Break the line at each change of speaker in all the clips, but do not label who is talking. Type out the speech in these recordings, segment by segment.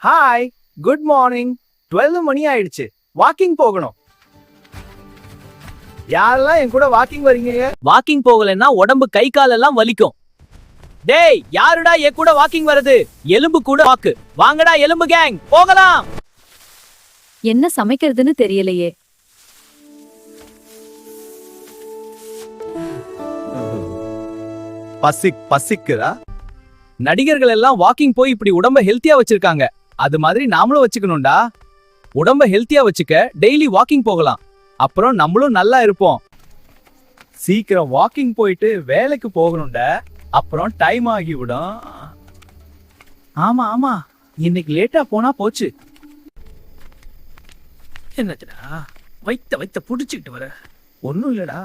Hi, good morning. 12 மணி ஆயிடுச்சு. Walking போகணும். யாரெல்லாம் என் கூட வாக்கிங் வரீங்க?
வாக்கிங் போகலன்னா உடம்பு கை கால் எல்லாம் வலிக்கும். டேய், யாருடா என் கூட வாக்கிங் வருது? எலும்பு கூட வாக்கு. வாங்கடா எலும்பு கேங், போகலாம்.
என்ன சமைக்கிறதுன்னு தெரியலையே.
பசிக்குதா?
நடிகர்கள் எல்லாம் வாக்கிங் போய் இப்படி உடம்ப ஹெல்த்தியா வச்சிருக்காங்க. அது மாதிரி நாமளும் வச்சுக்கணும்டா. உடம்ப ஹெல்த்தியா வச்சுக்க டெய்லி வாக்கிங் போகலாம். அப்புறம் நம்மளும் நல்லா இருப்போம்.
சீக்கிரம் வாக்கிங் போயிட்டு வேலைக்கு போகணும்டா. அப்புறம் டைம் ஆகி விடும். ஆமா ஆமா, இன்னைக்கு லேட்டா போனா போச்சு. என்னச்சுடா வைத்த புடிச்சுக்கிட்டு வர? ஒண்ணும் இல்லடா,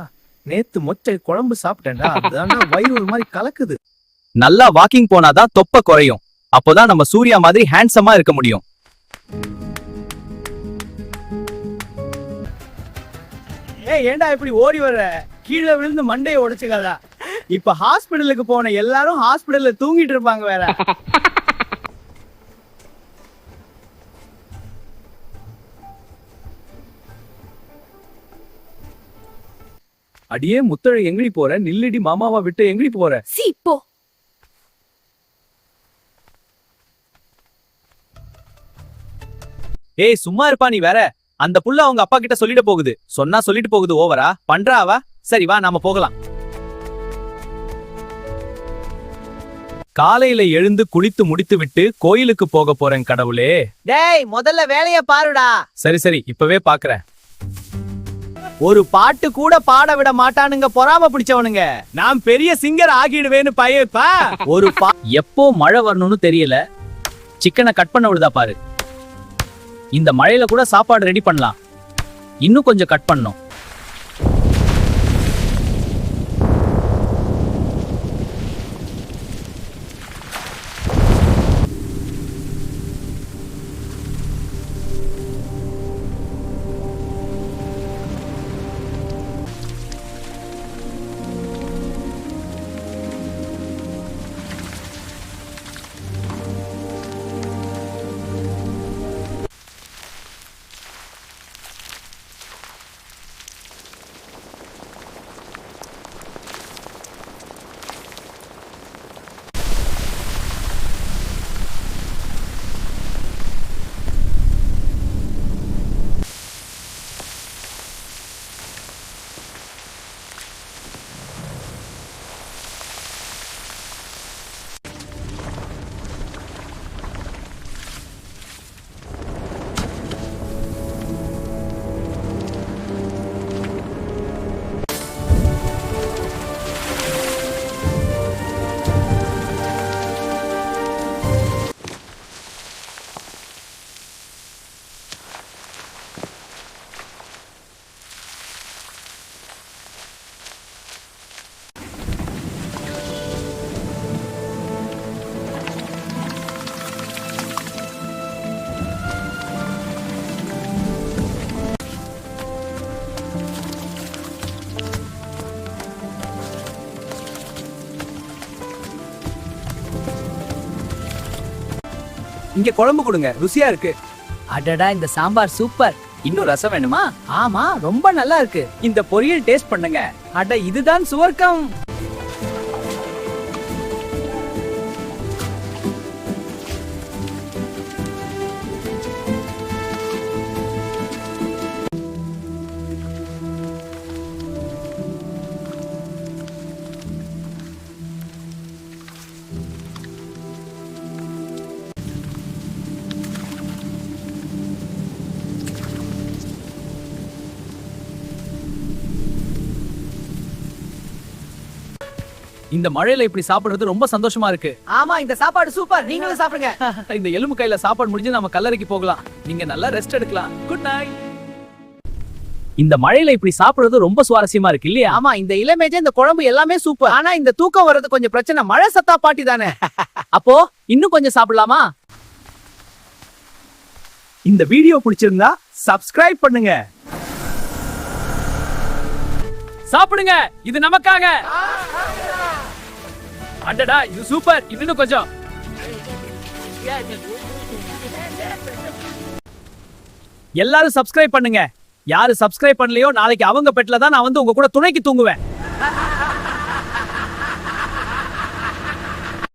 நேத்து மொச்சை குழம்பு சாப்பிட்டேன்டா. அதுதான்டா வயிறு ஒரு மாதிரி கலக்குது.
நல்லா வாக்கிங் போனாதான் தொப்பை குறையும். அப்போதான் நம்ம சூர்யா மாதிரி ஹேண்ட்ஸமா இருக்க முடியும்.
ஏன்டா இப்படி ஓடி வர்ற? கீழே விழுந்து மண்டையை உடைச்சுக்காதா? இப்ப ஹாஸ்பிடலுக்கு போன எல்லாரும் ஹாஸ்பிடல்ல தூங்கிட்டு இருப்பாங்க வேற.
அடியே முத்தழ, எங்கடி போற? நில்லடி, மாமாவா விட்டு எங்கடி போற?
போ.
ஏய், சும்மா இருப்பா நீ வேற. அந்த புள்ள அவங்க அப்பா கிட்ட சொல்லிட்டு போகுது. சொன்னா சொல்லிட்டு போகுது. ஓவரா பண்றா அவ. சரி வா, நாம போகலாம். காலையில எழுந்து குளித்து முடித்து விட்டு கோயிலுக்கு போக போறேன். கடவுளே.
டேய், முதல்ல வேலைய பாருடா.
சரி சரி, இப்பவே பாக்குறேன்.
ஒரு பாட்டு கூட பாட விட மாட்டானுங்க, பொறாம பிடிச்சவனுங்க. நான் பெரிய சிங்கர் ஆகிடுவேன்னு பையப்பா.
ஒரு எப்போ மழை வரணும்னு தெரியல. சிக்கனை கட் பண்ண விடுதா பாரு. இந்த மழையில கூட சாப்பாடு ரெடி பண்ணலாம். இன்னும் கொஞ்சம் கட் பண்ணணும். இங்க குழம்பு கொடுங்க, ருசியா இருக்கு.
அடடா, இந்த சாம்பார் சூப்பர்.
இன்னும் ரசம் வேணுமா?
ஆமா, ரொம்ப நல்லா இருக்கு.
இந்த பொரியல் டேஸ்ட் பண்ணுங்க.
அட, இதுதான் சுவர்க்கம்.
இந்த மழையில இப்படி சாப்பிடுறது ரொம்ப சந்தோஷமா இருக்கு.
ஆமா, இந்த சாப்பாடு சூப்பர். நீங்களும் சாப்பிடுங்க.
இந்த எலும்பு கையில சாப்பாடு முடிஞ்சு நம்ம கல்லறைக்கு போகலாம். நீங்க நல்லா ரெஸ்ட் எடுக்கலாம். Good night. இந்த மழையில இப்படி சாப்பிடுறது ரொம்ப சுவாரஸ்யமா இருக்கு இல்லையா?
ஆமா, இந்த இளமேஜ, இந்த குழம்பு எல்லாமே சூப்பர். ஆனா இந்த தூக்கம் வர்றது கொஞ்சம் பிரச்சனை. மழை சத்தா பாட்டி தானே.
அப்போ இன்னும் கொஞ்சம் சாப்பிடலாமா?
இந்த வீடியோ பிடிச்சிருந்தா சப்ஸ்கிரைப் பண்ணுங்க.
சாப்பிடுங்க, இது நமக்காக. அடடா, இது சூப்பர். இன்னும் கொஞ்சம். எல்லாரும் சப்ஸ்கிரைப் பண்ணுங்க. யாரு சப்ஸ்கிரைப் பண்ணலையோ நாளைக்கு அவங்க பெட்ல தான் நான் வந்து உங்க கூட துணைக்கு தூங்குவேன்.